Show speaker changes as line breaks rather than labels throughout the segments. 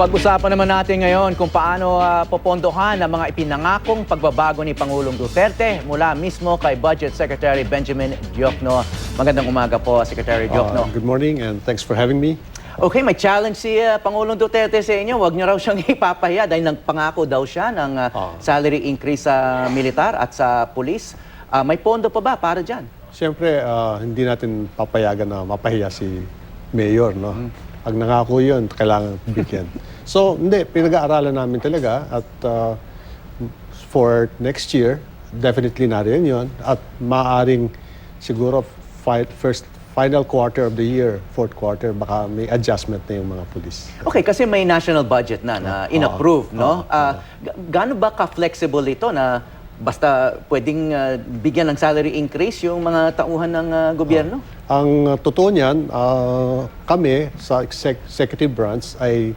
Pag-usapan naman natin ngayon kung paano popondohan ang mga ipinangakong pagbabago ni Pangulong Duterte mula mismo kay Budget Secretary Benjamin Diokno. Magandang umaga po, Secretary Diokno.
Good morning and thanks for having me.
Okay, may challenge si Pangulong Duterte sa inyo. Huwag niyo raw siyang ipapahiya dahil nagpangako daw siya ng salary increase sa militar at sa pulis. May pondo pa ba para dyan?
Siyempre, hindi natin papayagan na mapahiya si Mayor, no? Pag nangako yun, kailangan bigyan. So, hindi, pinag-aaralan namin talaga at for next year, definitely nariyan yun. At maaaring siguro final quarter of the year, fourth quarter, baka may adjustment na yung mga pulis.
Okay, kasi may national budget na in-approve, no? Gaano ba ka-flexible ito na basta pwedeng bigyan ng salary increase yung mga tauhan ng gobyerno?
Ang totoo niyan, kami sa executive branch ay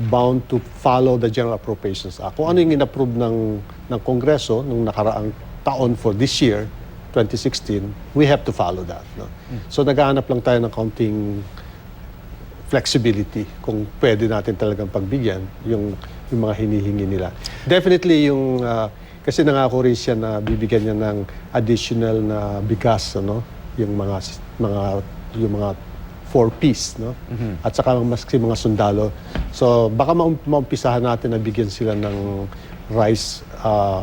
bound to follow the General Appropriations Act. Kung ano yung in-approve ng Kongreso nung nakaraang taon for this year, 2016, we have to follow that. No? So naghahanap lang tayo ng kaunting flexibility kung pwede natin talagang pagbigyan yung mga hinihingi nila. Definitely yung kasi nangako rin siya na bibigyan niya ng additional na bigas, ano, yung mga 4-piece, no? At saka mga sundalo. So baka maumpisahan natin na bigyan sila ng rice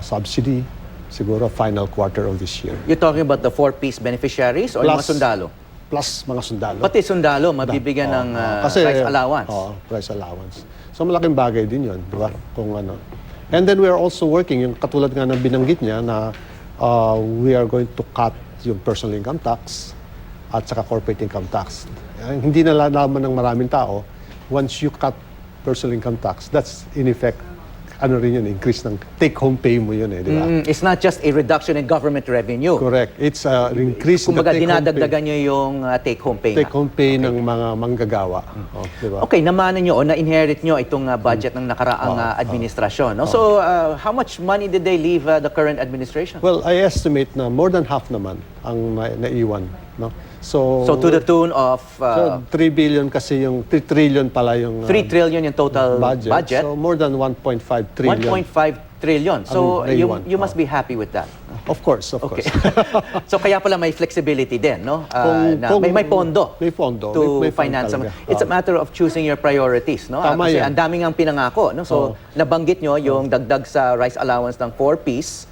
subsidy siguro final quarter of this year.
You're talking about the 4-piece beneficiaries or yung mga sundalo?
Plus mga sundalo.
Pati sundalo, mabibigyan ng rice allowance.
Rice allowance. So malaking bagay din yun, di ba? Kung ano. And then we are also working, yung katulad nga ng binanggit niya na we are going to cut yung personal income tax at saka corporate income tax. Hindi nalalaman ng maraming tao, once you cut personal income tax, that's in effect ano rin yun, increase ng take-home pay mo yun eh, di ba?
It's not just a reduction in government revenue.
Correct. It's an increase in the
Kumbaga,
take-home pay.
dinadagdagan nyo yung take-home pay.
Take-home pay ng mga manggagawa. Di ba?
Okay, namanan nyo o na-inherit nyo itong budget ng nakaraang administrasyon. No? So, how much money did they leave the current administration?
Well, I estimate na more than half naman ang naiwan. No? So
to the tune of...
so 3 billion kasi yung 3 trillion pala yung
3 trillion yung total budget.
So more than 1.5 trillion.
1.5 trillion. So you must be happy with that.
Of course, of course.
So kaya pala may flexibility din, no? May pondo.
May pondo.
To
may
finance.
talaga.
It's a matter of choosing your priorities, no?
Tama
Kasi
yan.
ang daming ang pinangako, no? So nabanggit nyo yung dagdag sa rice allowance ng 4-piece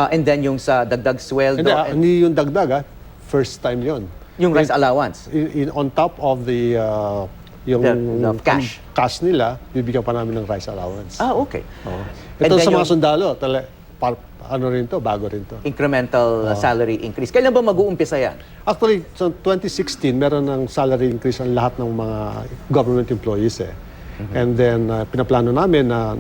and then yung sa dagdag sweldo.
Hindi yung dagdag, first time yon.
Yung rice allowance.
On top of the yung
the cash
nila, bibigyan pa namin ng rice allowance.
Okay.
Ito sa mga sundalo, ano rin to, bago rin to.
Incremental salary increase. Kailan ba mag-uumpisa yan?
Actually, so 2016, meron ng salary increase ang lahat ng mga government employees eh. And then, pinaplano namin na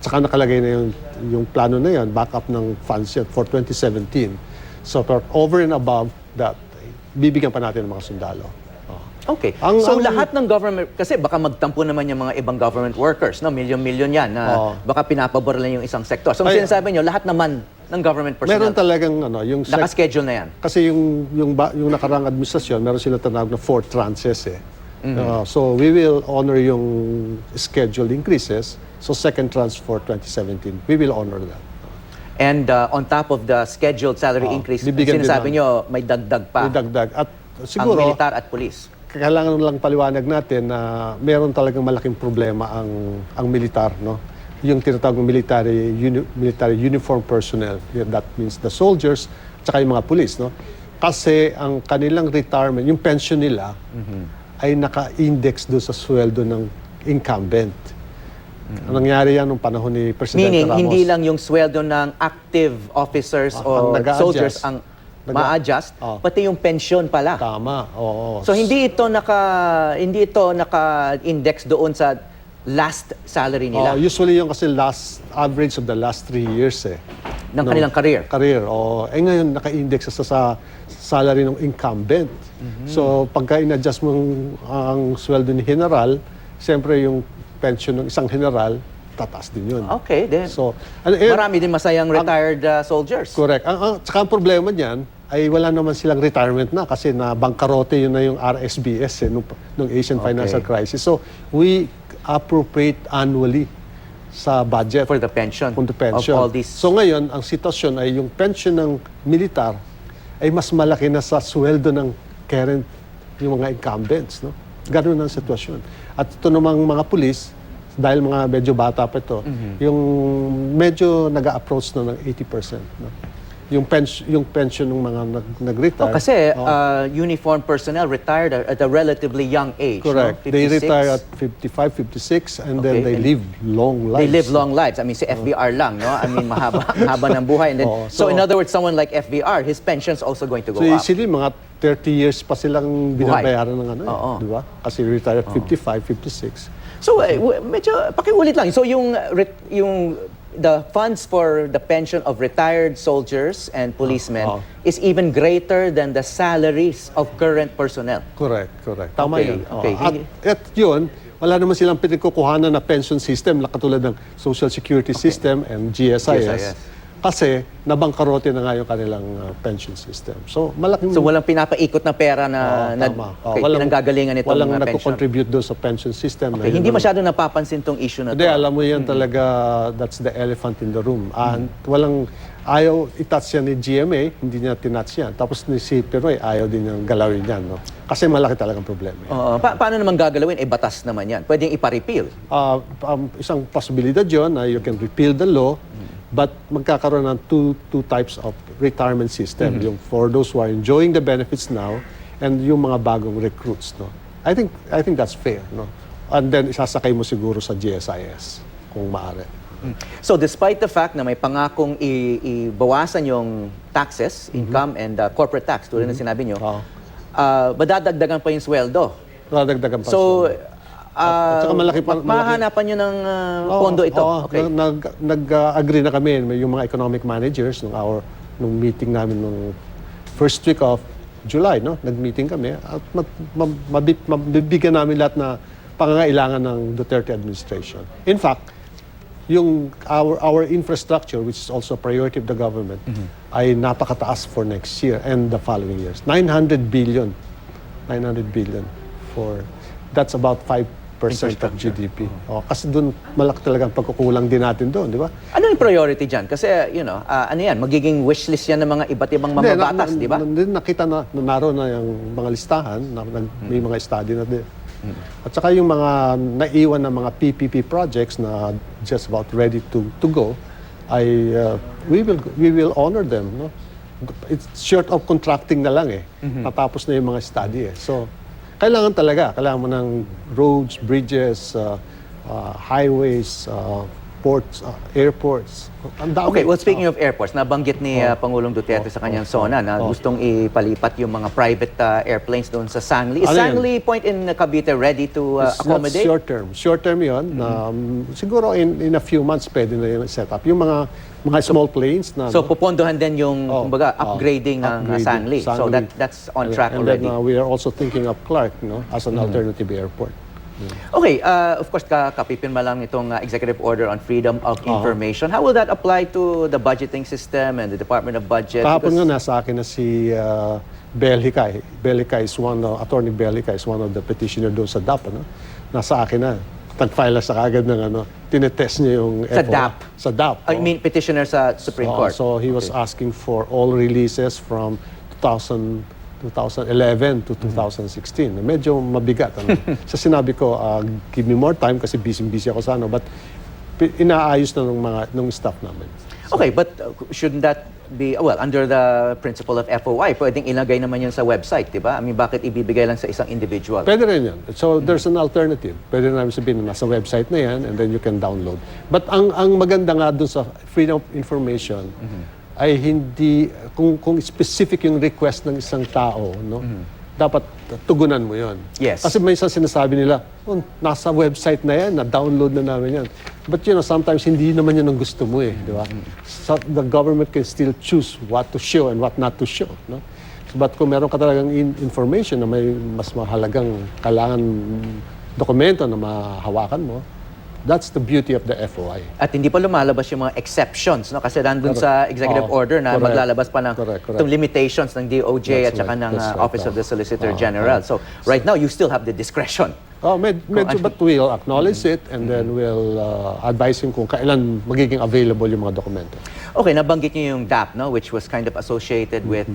saka nakalagay na yung plano na yan, backup ng funds yan for 2017. So, over and above that, bibigyan pa natin ng mga sundalo.
Okay. So lahat ng government, kasi baka magtampo naman yung mga ibang government workers, no? Milyon-milyon yan na baka pinapabor lang yung isang sektor. So sinasabi nyo, lahat naman ng government personnel.
Meron talagang yung
naka-schedule na yan.
Kasi yung nakaraang administrasyon, meron sila tinawag na 4 tranches eh. So we will honor yung scheduled increases. So second tranche for 2017, we will honor that.
And on top of the scheduled salary increase, sinasabi nyo, may dagdag pa.
May dagdag. At siguro,
ang militar at police.
Kailangan lang paliwanag natin na meron talagang malaking problema ang militar, no? Yung tinatawag ng military uniform personnel. That means the soldiers tsaka yung mga police, no? Kasi ang kanilang retirement, yung pension nila ay naka-index doon sa sweldo ng incumbent. Ang nangyari yan nung panahon ni Presidente Ramos.
Meaning, hindi lang yung sweldo ng active officers o soldiers ang ma-adjust, pati yung pension pala.
Tama, oo.
So hindi ito naka-index doon sa last salary nila.
Usually yung kasi average of the last 3 years eh.
Ng kanilang career.
Ngayon naka-index sa salary ng incumbent. So pagka in-adjust mo ang sweldo ni general, siyempre yung pension ng isang general, tataas din yun.
Okay, then.
So,
marami din masayang retired soldiers.
Correct. Tsaka ang problema niyan, ay wala naman silang retirement na kasi na bangkarote yun na yung RSBS nung Asian Financial Crisis. So we appropriate annually sa budget.
For the pension,
For the pension.
of all these.
So ngayon, ang sitwasyon ay yung pension ng militar ay mas malaki na sa sweldo ng current, yung mga incumbents. No? Ganun ang sitwasyon. At ito namang mga pulis, dahil mga medyo bata pa ito, yung medyo nag-approach na ng 80%. No? Yung pension ng mga nag-retire.
Kasi uniform personnel retired at a relatively young age.
Correct.
No?
They
56.
retire at 55, 56, and then
Okay,
they
and
live long lives.
They live long lives. I mean, si FVR lang, no? I mean, mahaba ng buhay. And then,
Oo,
so,
so-
in other words, someone like FVR, his pension's also going to go
So
up.
easily, mga 30 years pa silang binabayaran ng ano,
Oo.
di ba? Kasi retire at 55, 56.
So, medyo, pakiulit lang. So, the funds for the pension of retired soldiers and policemen
Oo.
is even greater than the salaries of current personnel.
Correct. Tama
Okay,
yun.
okay.
At yun, wala naman silang pinagkukuhanan na pension system na katulad ng Social Security System and GSIS.
GSIS.
Kasi nabangkarote na nga yung kanilang pension system. So, malaking...
So, walang pinapaikot na pera na,
tama.
okay, pinanggagalingan itong
walang
mga pension.
nagko-contribute doon sa pension system.
Okay, hindi masyado napapansin tong issue na to.
Hindi, alam mo yan talaga, that's the elephant in the room. And walang, ayaw itouch yan ni GMA, hindi niya tinouch yan. Tapos ni si Pinoy, ayaw din niyang galawin yan. No? Kasi malaki talagang problema.
Paano naman gagalawin? Batas naman yan. Pwedeng ipa-repeal.
Isang posibilidad yun na you can repeal the law, but magkakaroon ng two types of retirement system. Yung for those who are enjoying the benefits now, and yung mga bagong recruits. No? I think that's fair. No? And then isasakay mo siguro sa GSIS kung maaari.
So despite the fact na may pangakong ibawasan yung taxes, income and corporate tax, tulad ng sinabi nyo,
Oo.
madadagdagan pa yung sweldo.
Dadagdagan pa
So,
siya. At saka malaki pa-
mahanapan nyo ng pondo ito. Okay.
Nag-agree na kami, may yung mga economic managers nung meeting namin nung first week of July, no? Nag-meeting kami at mabibigyan namin lahat na pangangailangan ng Duterte administration. In fact, yung our infrastructure, which is also a priority of the government, ay napakataas for next year and the following years. 900 billion for, that's about 5% of GDP. Kasi doon malaki talagang pagkukulang din natin doon, di ba?
Ano yung priority dyan? Kasi, ano yan, magiging wishlist yan ng mga iba't ibang mamabatas, di ba?
Nakita na, naroon na yung mga listahan, may mga study na din. At saka yung mga naiwan na mga PPP projects na just about ready to go, we will honor them. No? It's short of contracting na lang natapos na yung mga study So, kailangan mo ng roads, bridges, highways, ports, airports. Ang dami.
Okay, well, speaking of airports, nabanggit ni Pangulong Duterte sa kanyang SONA na gustong ipalipat yung mga private airplanes doon sa Sangli. Is
Ano yan?
Sangli Point in Cavite ready to
It's not
accommodate?
short term. Short term yun. Siguro in a few months pwede na yung set up. Yung mga small planes na...
So, pupondohan din yung, kumbaga, upgrading ng
upgrading.
Sangli. So, that's on track
and
already.
then we are also thinking of Clark as an alternative airport.
Okay, of course, kapipirma lang itong Executive Order on Freedom of Information. How will that apply to the budgeting system and the Department of Budget?
Kahapon
Because-
nga nasa akin na si Belhicay. Attorney Belhicay is one of the petitioner doon sa DAP. Nasa akin na. Tag-file sa kagad ng tinetest niya yung
Sa
FO.
DAP?
Sa DAP.
I mean, petitioner sa Supreme Court.
So he was asking for all releases from 2011 to 2016. Medyo mabigat. Sa sinabi ko, give me more time kasi busy ako sa but inaayos na ng staff namin.
Okay, but shouldn't that be, well, under the principle of FOI, pwedeng ilagay naman yun sa website, di ba? I mean, bakit ibibigay lang sa isang individual?
Pwede rin yan. So there's an alternative. Pwede namin sabihin na nasa website na yan and then you can download. But ang maganda nga dun sa freedom of information ay hindi, kung specific yung request ng isang tao, dapat tugunan mo yon.
Yes.
Kasi may isang sinasabi nila, nasa website na yan, na-download na namin yan. But sometimes hindi naman yan ang gusto mo di ba? So, the government can still choose what to show and what not to show. No? But kung meron ka talagang information na may mas mahalagang kailangan dokumento na mahawakan mo, that's the beauty of the FOI.
At hindi pa lumalabas yung mga exceptions, no? Kasi nandun sa executive order na
Correct.
maglalabas pa ng
Correct.
itong limitations ng DOJ at
That's
saka
right.
ng
That's right.
Office of the Solicitor General. So right now, you still have the discretion
Medyo, but we'll acknowledge it and then we'll advise him kung kailan magiging available yung mga dokumento.
Okay, nabanggit niyo yung DAP, no, which was kind of associated with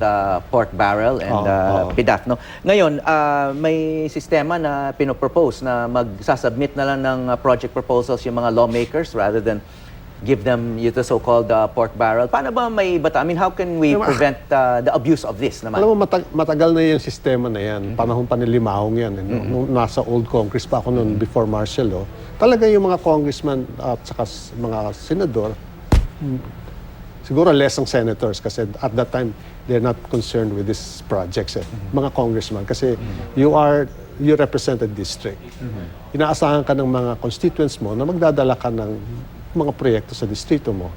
pork barrel and PDAF, no. Ngayon, may sistema na pinopropose na magsasubmit na lang ng project proposals yung mga lawmakers rather than give them the so-called pork barrel. Paano ba may bata? I mean, how can we prevent the abuse of this naman?
Alam mo, matagal na yung sistema na yan. Panahon pa ni Limahong yan. Nung nasa old Congress pa ako noon before martial law, talaga yung mga congressman at saka mga senador, siguro less ang senators kasi at that time, they're not concerned with these projects. Mga congressman kasi you represent a district. Inaasahan ka ng mga constituents mo na magdadala ka ng mga proyekto sa distrito mo.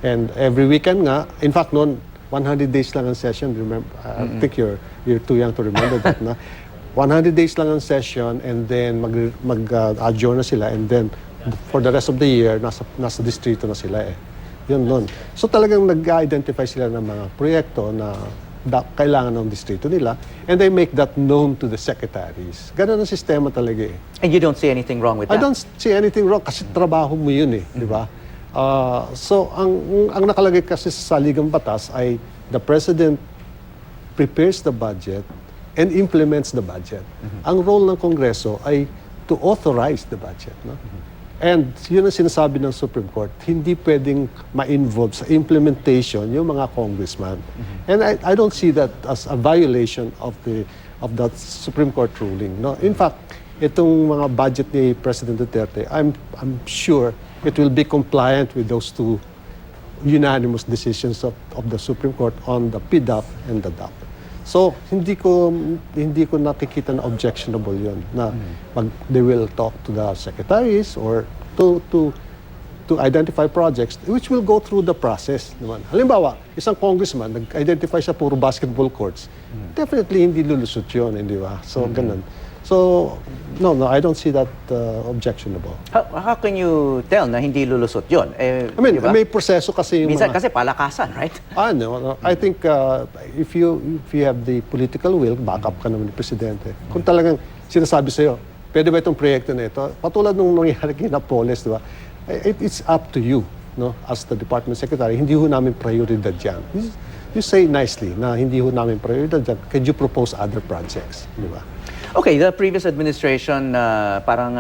And every weekend nga, in fact noon, 100 days lang ang session. Remember, I think you're too young to remember that na. 100 days lang ang session and then mag-adjourn na sila and then for the rest of the year, nasa distrito na sila eh. Yun nun. So talagang nag-identify sila ng mga proyekto na kailangan ng distrito nila and they make that known to the secretaries. Ganun ang sistema talaga eh.
And you don't see anything wrong with that?
I don't see anything wrong kasi trabaho mo yun eh, di ba? So, ang nakalagay kasi sa saligang batas ay the President prepares the budget and implements the budget. Ang role ng Kongreso ay to authorize the budget. No? And yun ang sinasabi ng Supreme Court, hindi pwedeng ma-involve sa implementation yung mga congressman. And I don't see that as a violation of that Supreme Court ruling. No? In fact, itong mga budget ni President Duterte, I'm sure it will be compliant with those two unanimous decisions of the Supreme Court on the PDAP and the DAP. So, hindi ko nakikita na objectionable yun na they will talk to the secretaries or to identify projects which will go through the process naman. Halimbawa, isang congressman nag-identify sa puro basketball courts. Definitely hindi lulusot yun, hindi ba? So, ganun. So, no, I don't see that objectionable.
How can you tell na hindi lulusot yun?
I mean,
diba?
may proseso kasi yung
Minsan kasi palakasan, right?
No. I think if you have the political will, backup ka naman ni Presidente. Kung talagang sinasabi sa'yo, pwede ba itong proyekto na ito? Patulad nung nangyari kay Napoles, di ba? It's up to you, no? As the Department Secretary, hindi ho namin prioridad yan. You say nicely na hindi ho namin prioridad yan. Could you propose other projects? Di ba?
Okay, the previous administration, parang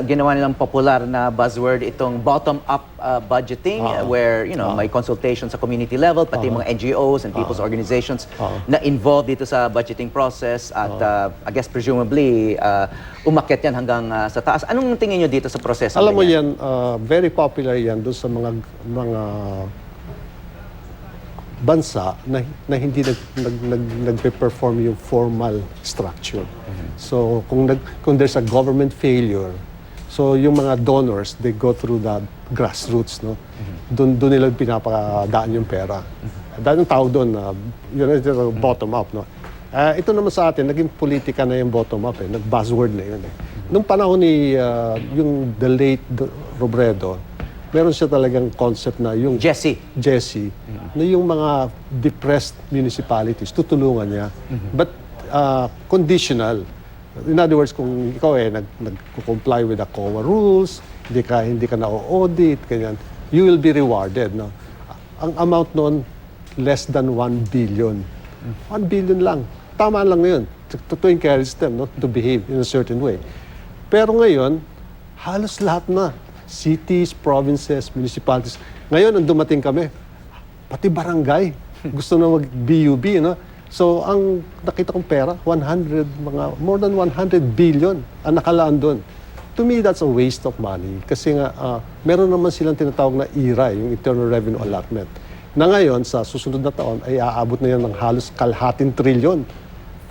ginawa nilang popular na buzzword itong bottom-up budgeting where, may consultation sa community level, pati mga NGOs and people's organizations na involved dito sa budgeting process at I guess presumably umakyat yan hanggang sa taas. Anong tingin nyo dito sa proseso?
Alam mo yan, very popular yan doon sa mga bansa na hindi nagpe-perform yung formal structure. So kung there's a government failure, so yung mga donors, they go through the grassroots, no? Doon nila pinapadaan yung pera. Dahil ang tawag doon, yun bottom up, no? Ito naman sa atin, naging politika na yung bottom up, nag-buzzword na yun. Nung panahon ni yung the late Robredo, meron siya talagang concept na yung
Jesse,
na yung mga depressed municipalities, tutulungan niya. But conditional. In other words, kung ikaw nag-comply with the COA rules, hindi ka na-audit, ganyan, you will be rewarded. No? Ang amount noon, less than 1 billion. 1 billion lang. Tama lang yun. To encourage them, no? To behave in a certain way. Pero ngayon, halos lahat na. Cities, provinces, municipalities. Ngayon, ang dumating kami, pati barangay. Gusto na mag-BUB, no? So, ang nakita kong pera, more than 100 billion ang nakalaan doon. To me, that's a waste of money. Kasi nga, meron naman silang tinatawag na IRA, yung Internal Revenue Allotment. Na ngayon, sa susunod na taon, ay aabot na yan ng halos kalahating trilyon.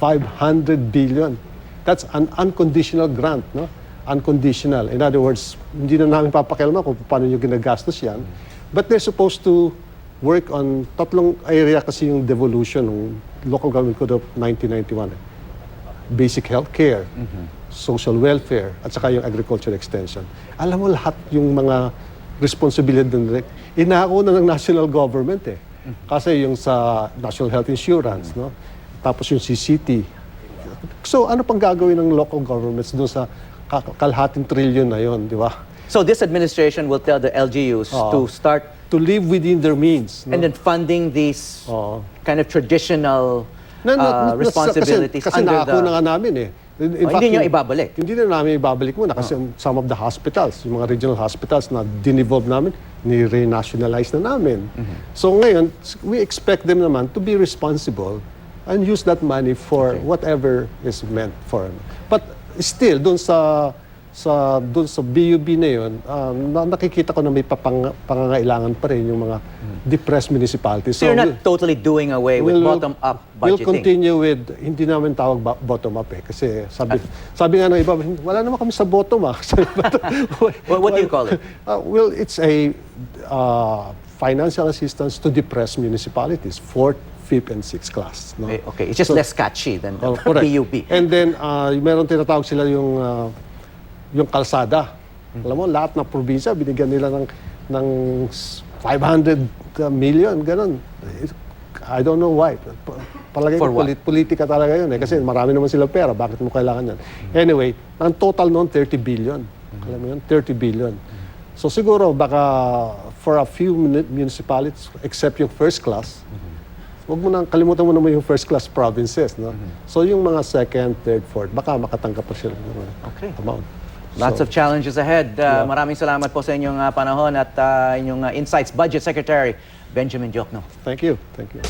500 billion. That's an unconditional grant, no? Unconditional. In other words, hindi na namin papakialaman kung paano nyo ginagastos yan. But they're supposed to work on tatlong area kasi yung devolution ng Local Government Code of 1991. Basic health care, social welfare, at saka yung agriculture extension. Alam mo lahat yung mga responsibilidad na inaako na ng national government eh. Kasi yung sa National Health Insurance, no? Tapos yung CCT, So ano pang gagawin ng local governments doon sa kalahating trillion na yon, di ba?
So this administration will tell the LGUs to start
To live within their means. No?
and then funding these kind of traditional responsibilities
kasi
under
nangako na
the...
nga namin eh. In
hindi nyo ibabalik?
Hindi na namin ibabalik muna kasi some of the hospitals, yung mga regional hospitals na dinevolve namin, ni-renationalize na namin. So ngayon, we expect them naman to be responsible and use that money for whatever is meant for. But still, doon sa BUB na yun, nakikita ko na may pangangailangan pa rin yung mga depressed municipalities.
So you're not totally doing away with bottom-up budgeting?
We'll continue with, hindi namin tawag bottom-up eh. Kasi sabi nga ng iba, wala naman kami sa bottom ah.
What do you call it?
Well, it's a financial assistance to depressed municipalities, 4th, 5th, and 6th class. No?
Okay, it's just less catchy than
Correct.
BUP.
And then, meron tinatawag sila yung kalsada. Alam mo, lahat ng probinsya, binigyan nila ng 500 million, ganun. I don't know why. Palagay ko, politika talaga yun eh. Kasi marami naman sila pera, bakit mo kailangan yan? Anyway, ang total noon, 30 billion. Alam mo yun, 30 billion. So siguro, baka for a few municipalities, except yung first class, kalimutan mo naman yung first class provinces. No? So yung mga second, third, fourth, baka makatanggap pa sila ng amount.
Lots of challenges ahead. Maraming salamat po sa inyong panahon at inyong insights. Budget Secretary Benjamin Diokno.
Thank you. Thank you.